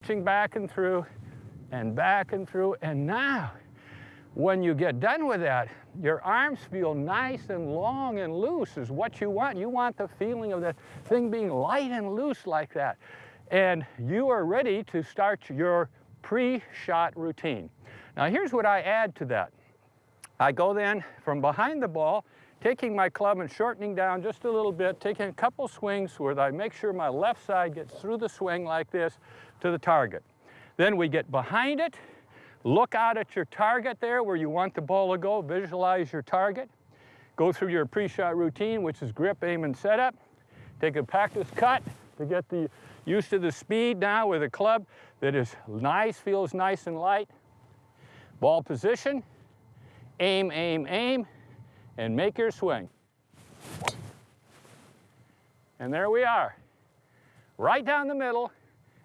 stretching back and through, and back and through. And now, when you get done with that, your arms feel nice and long and loose is what you want. You want the feeling of the thing being light and loose like that. And you are ready to start your pre-shot routine. Now here's what I add to that. I go then from behind the ball, taking my club and shortening down just a little bit, taking a couple swings where I make sure my left side gets through the swing like this to the target. Then we get behind it, look out at your target there where you want the ball to go, visualize your target, go through your pre-shot routine, which is grip, aim, and setup. Take a practice cut to get used to the speed now with a club that is nice, feels nice and light. Ball position, aim, aim, aim, and make your swing. And there we are, right down the middle.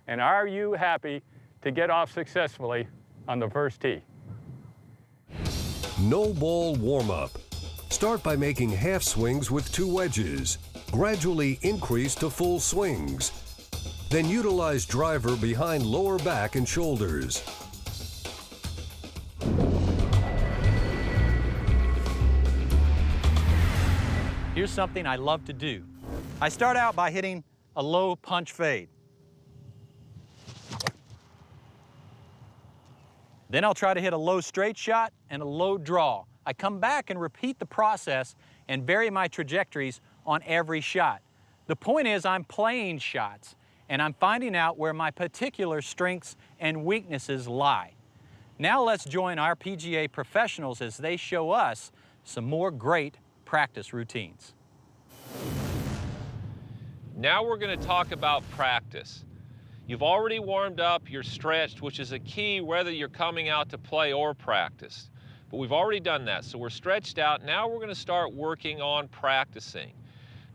And are you happy to get off successfully on the first tee? No ball warm-up. Start by making half swings with 2 wedges. Gradually increase to full swings. Then utilize driver behind lower back and shoulders. Here's something I love to do. I start out by hitting a low punch fade. Then I'll try to hit a low straight shot and a low draw. I come back and repeat the process and vary my trajectories on every shot. The point is I'm playing shots and I'm finding out where my particular strengths and weaknesses lie. Now let's join our PGA professionals as they show us some more great practice routines. Now we're going to talk about practice. You've already warmed up, you're stretched, which is a key whether you're coming out to play or practice. But we've already done that, so we're stretched out. Now we're going to start working on practicing.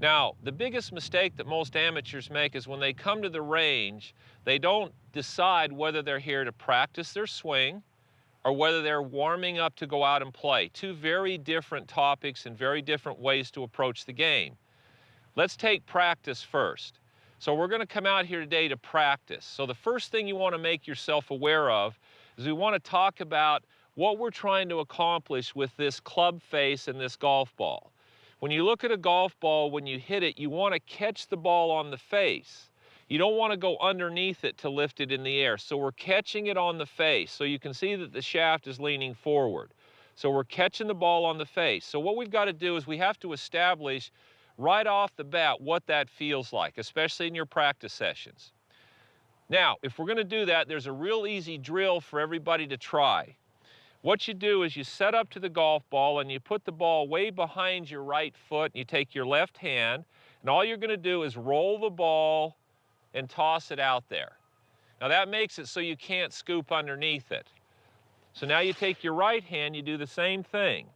Now, the biggest mistake that most amateurs make is when they come to the range, they don't decide whether they're here to practice their swing or whether they're warming up to go out and play. 2 very different topics and very different ways to approach the game. Let's take practice first. So we're going to come out here today to practice. So the first thing you want to make yourself aware of is we want to talk about what we're trying to accomplish with this club face and this golf ball. When you look at a golf ball, when you hit it, you want to catch the ball on the face. You don't want to go underneath it to lift it in the air. So we're catching it on the face. So you can see that the shaft is leaning forward. So we're catching the ball on the face. So what we've got to do is we have to establish right off the bat what that feels like, especially in your practice sessions. Now, if we're going to do that, there's a real easy drill for everybody to try. What you do is you set up to the golf ball and you put the ball way behind your right foot and you take your left hand and all you're going to do is roll the ball and toss it out there. Now that makes it so you can't scoop underneath it. So now you take your right hand, you do the same thing.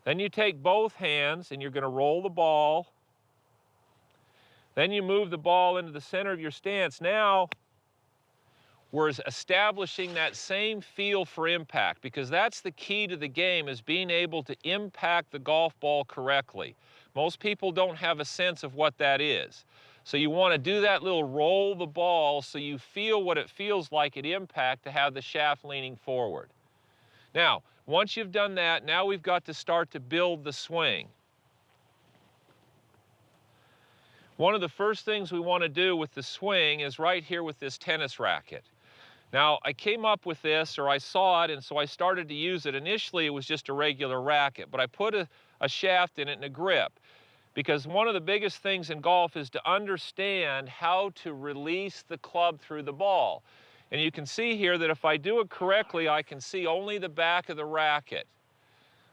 Then you take both hands and you're going to roll the ball. Then you move the ball into the center of your stance. Now we're establishing that same feel for impact because that's the key to the game, is being able to impact the golf ball correctly. Most people don't have a sense of what that is. So you want to do that little roll the ball so you feel what it feels like at impact to have the shaft leaning forward. Now, once you've done that, now we've got to start to build the swing. One of the first things we want to do with the swing is right here with this tennis racket. Now, I came up with this, or I saw it, and so I started to use it. Initially, it was just a regular racket, but I put a shaft in it and a grip, because one of the biggest things in golf is to understand how to release the club through the ball. And you can see here that if I do it correctly, I can see only the back of the racket.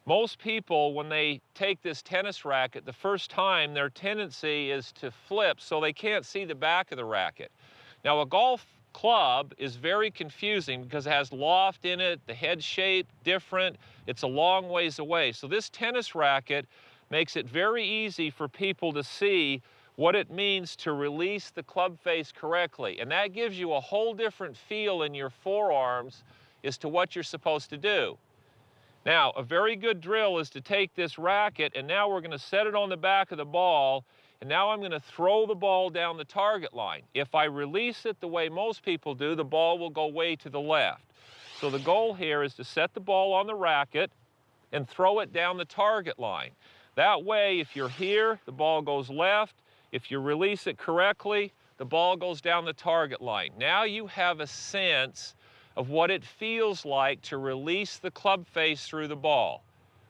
Most people, when they take this tennis racket the first time, their tendency is to flip so they can't see the back of the racket. Now, a golf club is very confusing because it has loft in it, the head shape different, it's a long ways away. So this tennis racket makes it very easy for people to see what it means to release the club face correctly. And that gives you a whole different feel in your forearms as to what you're supposed to do. Now, a very good drill is to take this racket and now we're going to set it on the back of the ball and now I'm going to throw the ball down the target line. If I release it the way most people do, the ball will go way to the left. So the goal here is to set the ball on the racket and throw it down the target line. That way, if you're here, the ball goes left. If you release it correctly, the ball goes down the target line. Now you have a sense of what it feels like to release the club face through the ball,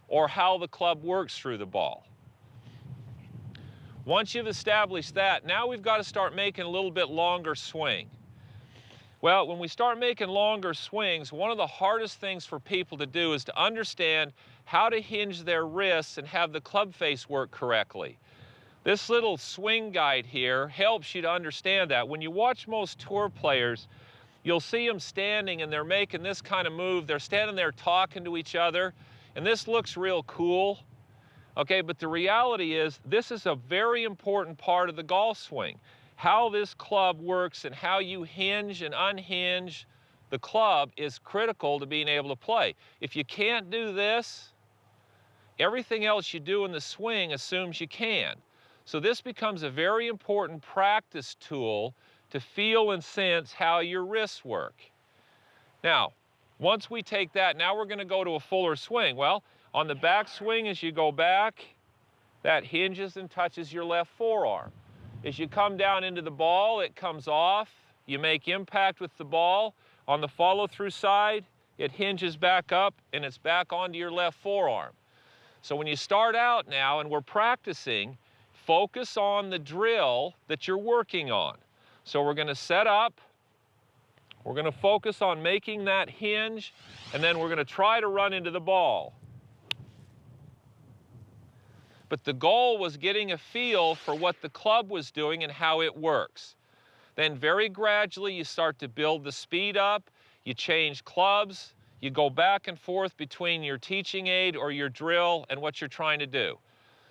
or how the club works through the ball. Once you've established that, now we've got to start making a little bit longer swing. Well, when we start making longer swings, one of the hardest things for people to do is to understand how to hinge their wrists and have the club face work correctly. This little swing guide here helps you to understand that. When you watch most tour players, you'll see them standing and they're making this kind of move. They're standing there talking to each other, and this looks real cool. Okay, but the reality is this is a very important part of the golf swing. How this club works and how you hinge and unhinge the club is critical to being able to play. If you can't do this, everything else you do in the swing assumes you can. So this becomes a very important practice tool to feel and sense how your wrists work. Now, once we take that, now we're going to go to a fuller swing. Well, on the back swing, as you go back, that hinges and touches your left forearm. As you come down into the ball, it comes off. You make impact with the ball. On the follow-through side, it hinges back up and it's back onto your left forearm. So when you start out now and we're practicing, focus on the drill that you're working on. So we're going to set up, we're going to focus on making that hinge, and then we're going to try to run into the ball. But the goal was getting a feel for what the club was doing and how it works. Then very gradually you start to build the speed up, you change clubs, you go back and forth between your teaching aid or your drill and what you're trying to do.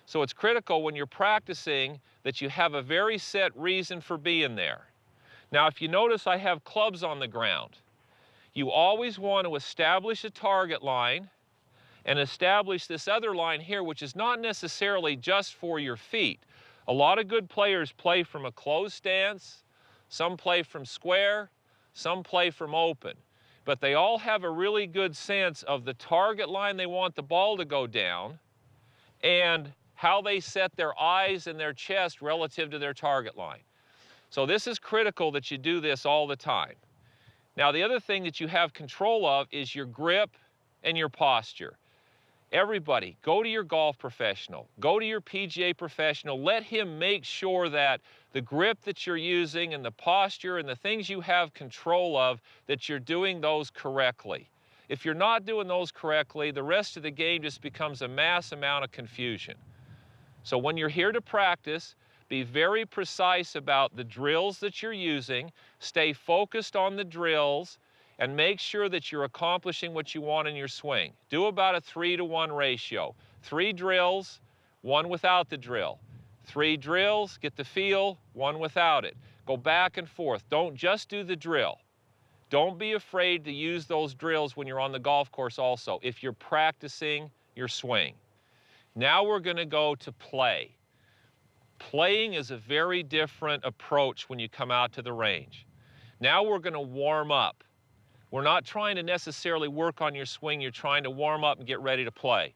So it's critical when you're practicing that you have a very set reason for being there. Now, if you notice, I have clubs on the ground. You always want to establish a target line and establish this other line here, which is not necessarily just for your feet. A lot of good players play from a closed stance, some play from square, some play from open. But they all have a really good sense of the target line they want the ball to go down and how they set their eyes and their chest relative to their target line. So this is critical that you do this all the time. Now, the other thing that you have control of is your grip and your posture. Everybody, go to your golf professional, go to your PGA professional, let him make sure that the grip that you're using and the posture and the things you have control of, that you're doing those correctly. If you're not doing those correctly, the rest of the game just becomes a mass amount of confusion. So when you're here to practice, be very precise about the drills that you're using, stay focused on the drills, and make sure that you're accomplishing what you want in your swing. Do about a 3-to-1 ratio. 3 drills, 1 without the drill. 3 drills, get the feel, 1 without it. Go back and forth. Don't just do the drill. Don't be afraid to use those drills when you're on the golf course also, if you're practicing your swing. Now we're going to go to play. Playing is a very different approach when you come out to the range. Now we're going to warm up. We're not trying to necessarily work on your swing, you're trying to warm up and get ready to play.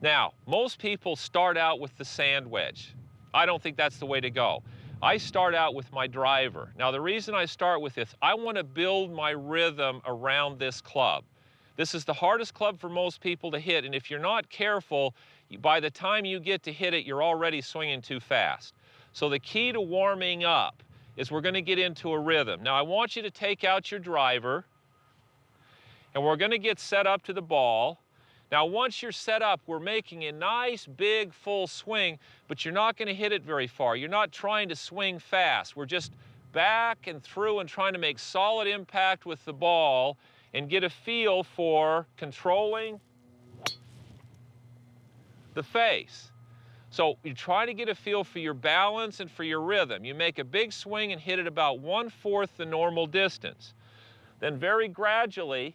Now, most people start out with the sand wedge. I don't think that's the way to go. I start out with my driver. Now, the reason I start with this, I want to build my rhythm around this club. This is the hardest club for most people to hit, and if you're not careful, by the time you get to hit it, you're already swinging too fast. So the key to warming up is we're going to get into a rhythm. Now, I want you to take out your driver, and we're going to get set up to the ball. Now, once you're set up, we're making a nice, big, full swing, but you're not going to hit it very far. You're not trying to swing fast. We're just back and through and trying to make solid impact with the ball and get a feel for controlling the face. So you're trying to get a feel for your balance and for your rhythm. You make a big swing and hit it about 1/4 the normal distance. Then very gradually,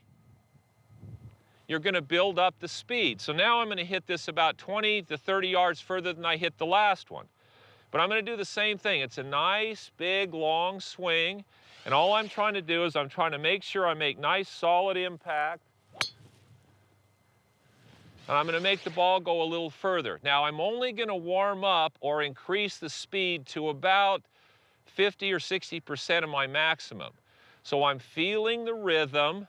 you're going to build up the speed. So now I'm going to hit this about 20 to 30 yards further than I hit the last one. But I'm going to do the same thing. It's a nice, big, long swing. And all I'm trying to do is I'm trying to make sure I make nice, solid impact. And I'm going to make the ball go a little further. Now, I'm only going to warm up or increase the speed to about 50 or 60% of my maximum. So I'm feeling the rhythm.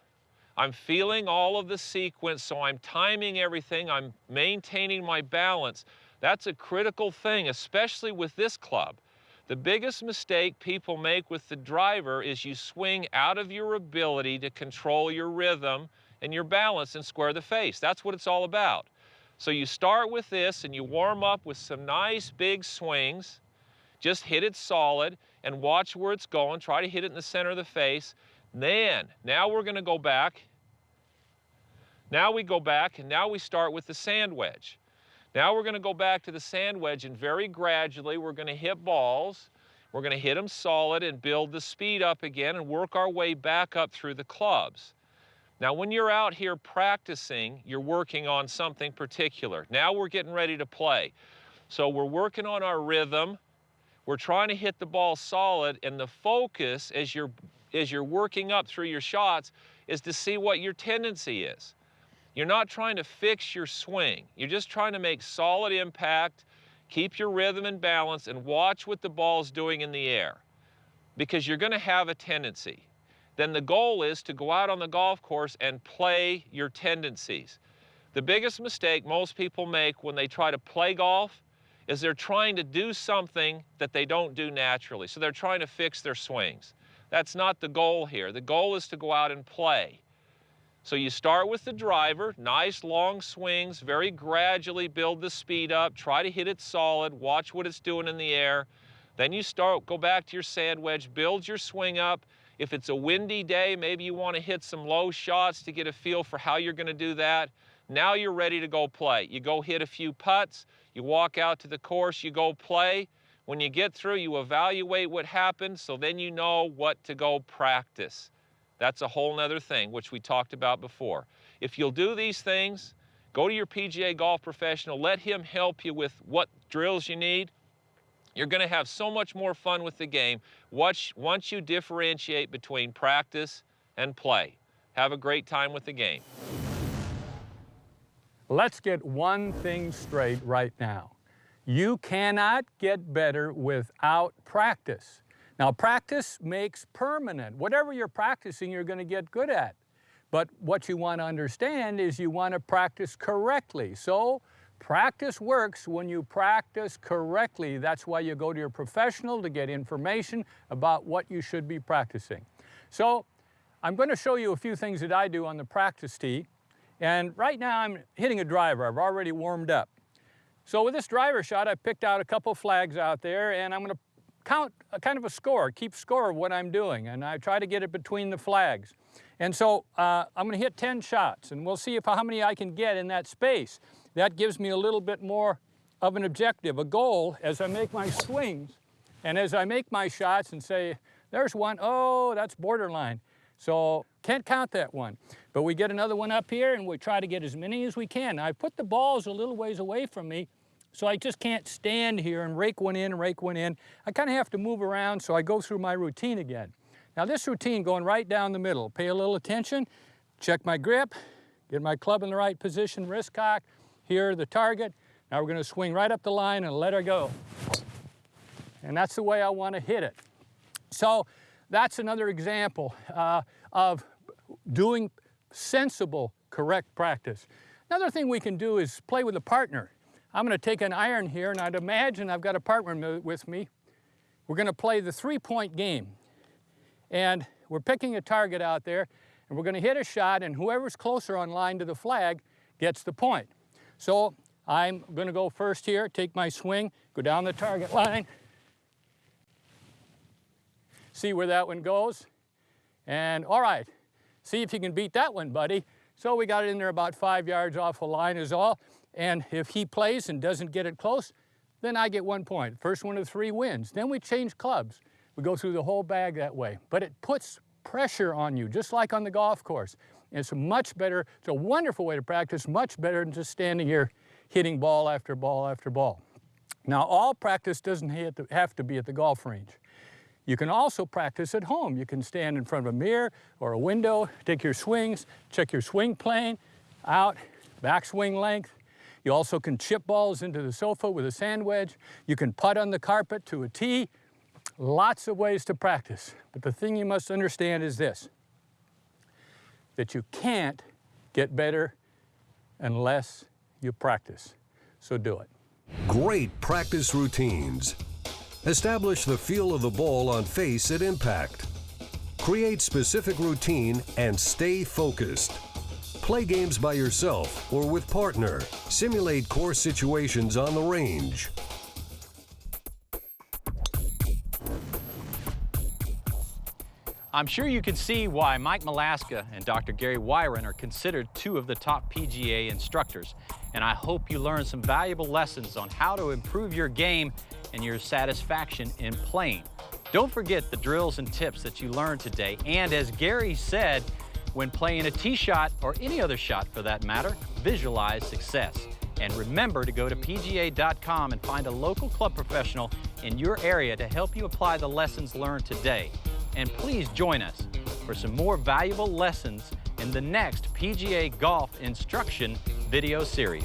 I'm feeling all of the sequence, so I'm timing everything. I'm maintaining my balance. That's a critical thing, especially with this club. The biggest mistake people make with the driver is you swing out of your ability to control your rhythm and your balance and square the face. That's what it's all about. So you start with this and you warm up with some nice big swings. Just hit it solid and watch where it's going. Try to hit it in the center of the face. Then, now we're going to go back. Now we go back and now we start with the sand wedge. Now we're going to go back to the sand wedge and very gradually we're going to hit balls. We're going to hit them solid and build the speed up again and work our way back up through the clubs. Now when you're out here practicing, you're working on something particular. Now we're getting ready to play. So we're working on our rhythm. We're trying to hit the ball solid, and the focus as you're working up through your shots is to see what your tendency is. You're not trying to fix your swing. You're just trying to make solid impact, keep your rhythm and balance, and watch what the ball's doing in the air. Because you're going to have a tendency. Then the goal is to go out on the golf course and play your tendencies. The biggest mistake most people make when they try to play golf is they're trying to do something that they don't do naturally. So they're trying to fix their swings. That's not the goal here. The goal is to go out and play. So you start with the driver, nice long swings, very gradually build the speed up, try to hit it solid, watch what it's doing in the air. Then you go back to your sand wedge, build your swing up. If it's a windy day, maybe you want to hit some low shots to get a feel for how you're going to do that. Now you're ready to go play. You go hit a few putts, you walk out to the course, you go play. When you get through, you evaluate what happened, so then you know what to go practice. That's a whole nother thing, which we talked about before. If you'll do these things, go to your PGA golf professional, let him help you with what drills you need. You're going to have so much more fun with the game once you differentiate between practice and play. Have a great time with the game. Let's get one thing straight right now. You cannot get better without practice. Now, practice makes permanent. Whatever you're practicing, you're going to get good at. But what you want to understand is you want to practice correctly. So, practice works when you practice correctly. That's why you go to your professional to get information about what you should be practicing. So, I'm going to show you a few things that I do on the practice tee. And right now, I'm hitting a driver. I've already warmed up. So with this driver shot, I picked out a couple flags out there, and I'm going to count a kind of a score, keep score of what I'm doing, and I try to get it between the flags. And so I'm going to hit 10 shots, and we'll see how many I can get in that space. That gives me a little bit more of an objective, a goal, as I make my swings, and as I make my shots and say, there's one, oh, that's borderline. So can't count that one. But we get another one up here, and we try to get as many as we can. I put the balls a little ways away from me, so I just can't stand here and rake one in and rake one in. I kind of have to move around, so I go through my routine again. Now this routine going right down the middle, pay a little attention, check my grip, get my club in the right position, wrist cock, here the target. Now we're going to swing right up the line and let her go. And that's the way I want to hit it. So that's another example of doing sensible, correct practice. Another thing we can do is play with a partner. I'm going to take an iron here, and I'd imagine I've got a partner with me. We're going to play the three-point game. And we're picking a target out there, and we're going to hit a shot, and whoever's closer on line to the flag gets the point. So I'm going to go first here, take my swing, go down the target line, see where that one goes, and all right, see if you can beat that one, buddy. So we got it in there about 5 yards off the line is all, and if he plays and doesn't get it close, then I get 1 point. First one of 3 wins. Then we change clubs. We go through the whole bag that way, but it puts pressure on you, just like on the golf course. It's much better, it's a wonderful way to practice, much better than just standing here hitting ball after ball after ball. Now, all practice doesn't have to be at the golf range. You can also practice at home. You can stand in front of a mirror or a window, take your swings, check your swing plane, out, backswing length. You also can chip balls into the sofa with a sand wedge. You can putt on the carpet to a tee. Lots of ways to practice. But the thing you must understand is this, that you can't get better unless you practice. So do it. Great practice routines. Establish the feel of the ball on face at impact. Create specific routine and stay focused. Play games by yourself or with partner. Simulate course situations on the range. I'm sure you can see why Mike Malaska and Dr. Gary Wyron are considered two of the top PGA instructors, and I hope you learned some valuable lessons on how to improve your game and your satisfaction in playing. Don't forget the drills and tips that you learned today, and as Gary said, when playing a tee shot, or any other shot for that matter, visualize success. And remember to go to PGA.com and find a local club professional in your area to help you apply the lessons learned today. And please join us for some more valuable lessons in the next PGA Golf Instruction video series.